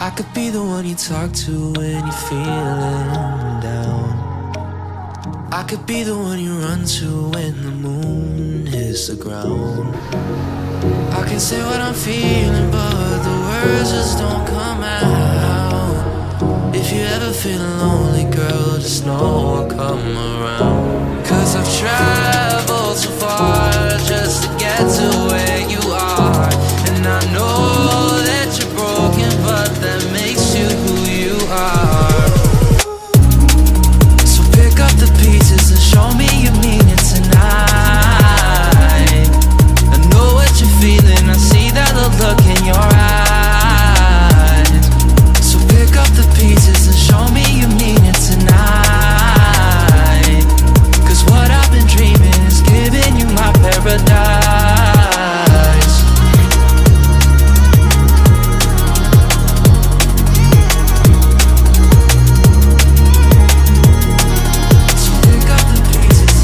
I could be the one you talk to when you're feeling down. I could be the one you run to when the moon hits the ground. I can say what I'm feeling, but the words just don't come out. If you ever feel lonely, girl, just know I'll come around. 'Cause I've traveled so far just to get to where you are. And I know that you're broken, but that makes you who you are. So pick up the pieces and show me you mean it tonight. I know what you're feeling, I see that look in your eyes. So pick up the pieces and show me you mean it tonight. 'Cause what I've been dreaming is giving you my paradise. So pick up the pieces.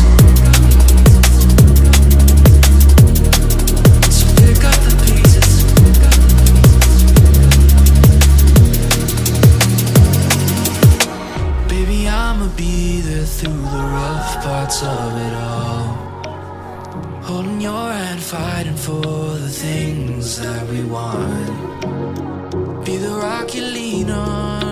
So pick up the pieces. Baby, I'ma be there through the rough parts of it all. Holding your hand, fighting for the things that we want. Be the rock you lean on